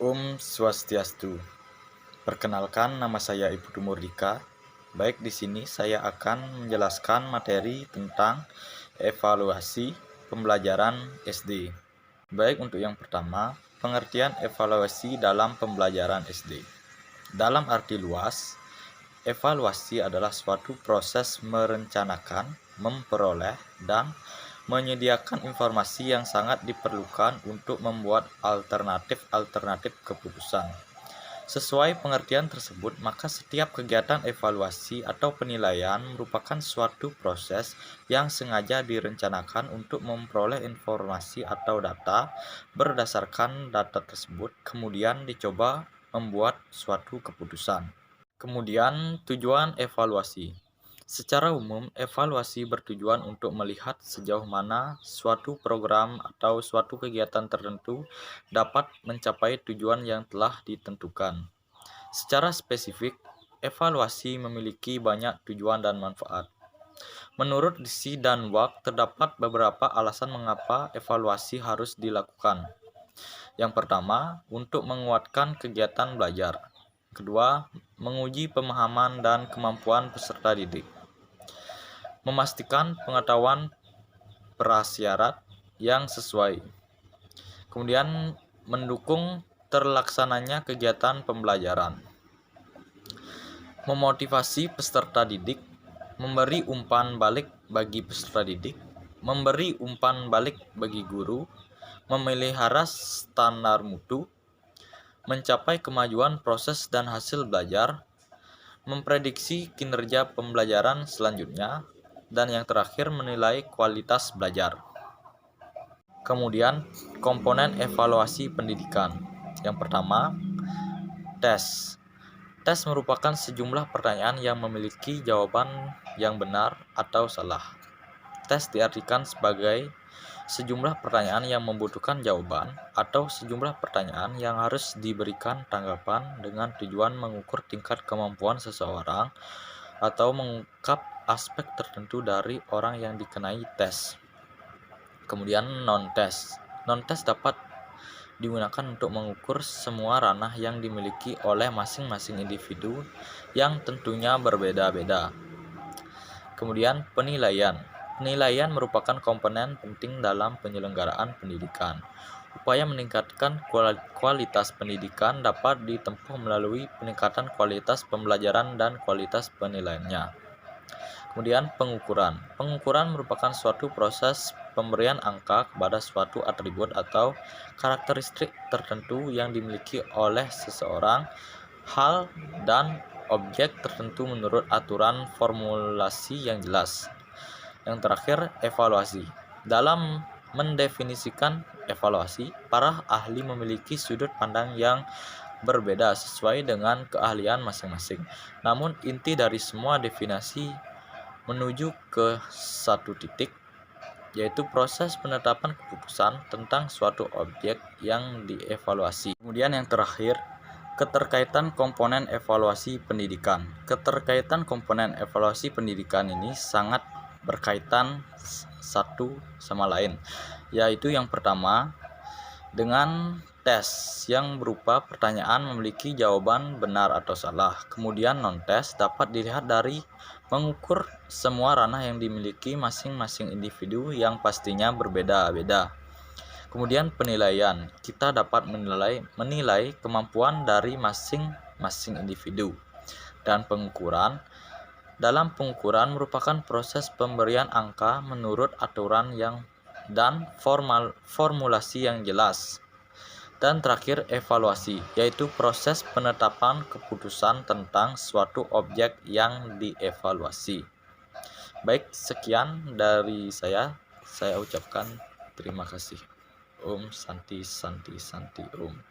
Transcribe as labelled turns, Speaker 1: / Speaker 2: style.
Speaker 1: Om Swastiastu. Perkenalkan, nama saya Iputu Murdika. Baik, di sini saya akan menjelaskan materi tentang evaluasi pembelajaran SD. Baik, untuk yang pertama, pengertian evaluasi dalam pembelajaran SD. Dalam arti luas, evaluasi adalah suatu proses merencanakan, memperoleh, dan menyediakan informasi yang sangat diperlukan untuk membuat alternatif keputusan. Sesuai pengertian tersebut, maka setiap kegiatan evaluasi atau penilaian merupakan suatu proses yang sengaja direncanakan untuk memperoleh informasi atau data. Berdasarkan data tersebut, kemudian dicoba membuat suatu keputusan. Kemudian, tujuan evaluasi. Secara umum, evaluasi bertujuan untuk melihat sejauh mana suatu program atau suatu kegiatan tertentu dapat mencapai tujuan yang telah ditentukan. Secara spesifik, evaluasi memiliki banyak tujuan dan manfaat. Menurut Disi dan Wak, terdapat beberapa alasan mengapa evaluasi harus dilakukan. Yang pertama, untuk menguatkan kegiatan belajar. Kedua, menguji pemahaman dan kemampuan peserta didik. Memastikan pengetahuan prasyarat yang sesuai. Kemudian, mendukung terlaksananya kegiatan pembelajaran. Memotivasi peserta didik, memberi umpan balik bagi peserta didik, memberi umpan balik bagi guru, memelihara standar mutu, mencapai kemajuan proses dan hasil belajar, memprediksi kinerja pembelajaran selanjutnya, dan yang terakhir menilai kualitas belajar. Kemudian, komponen evaluasi pendidikan. Yang pertama, tes. Tes merupakan sejumlah pertanyaan yang memiliki jawaban yang benar atau salah. Tes diartikan sebagai sejumlah pertanyaan yang membutuhkan jawaban atau sejumlah pertanyaan yang harus diberikan tanggapan dengan tujuan mengukur tingkat kemampuan seseorang atau mengungkap aspek tertentu dari orang yang dikenai tes. Kemudian non-tes. Non-tes dapat digunakan untuk mengukur semua ranah yang dimiliki oleh masing-masing individu yang tentunya berbeda-beda. Kemudian penilaian. Penilaian merupakan komponen penting dalam penyelenggaraan pendidikan. Upaya meningkatkan kualitas pendidikan dapat ditempuh melalui peningkatan kualitas pembelajaran dan kualitas penilaiannya. Kemudian pengukuran. Pengukuran merupakan suatu proses pemberian angka kepada suatu atribut atau karakteristik tertentu yang dimiliki oleh seseorang, hal, dan objek tertentu menurut aturan formulasi yang jelas. Yang terakhir, evaluasi. Dalam mendefinisikan evaluasi, para ahli memiliki sudut pandang yang berbeda sesuai dengan keahlian masing-masing. Namun inti dari semua definisi menuju ke satu titik, yaitu proses penetapan keputusan tentang suatu objek yang dievaluasi. Kemudian yang terakhir, keterkaitan komponen evaluasi pendidikan. Keterkaitan komponen evaluasi pendidikan ini sangat berkaitan satu sama lain, yaitu yang pertama dengan tes yang berupa pertanyaan memiliki jawaban benar atau salah. Kemudian non-tes dapat dilihat dari mengukur semua ranah yang dimiliki masing-masing individu yang pastinya berbeda-beda. Kemudian penilaian, kita dapat menilai kemampuan dari masing-masing individu. Dan pengukuran, dalam pengukuran merupakan proses pemberian angka menurut aturan dan formulasi yang jelas. Dan terakhir evaluasi, yaitu proses penetapan keputusan tentang suatu objek yang dievaluasi. Baik, sekian dari saya ucapkan terima kasih. Om Santi Santi Santi Om.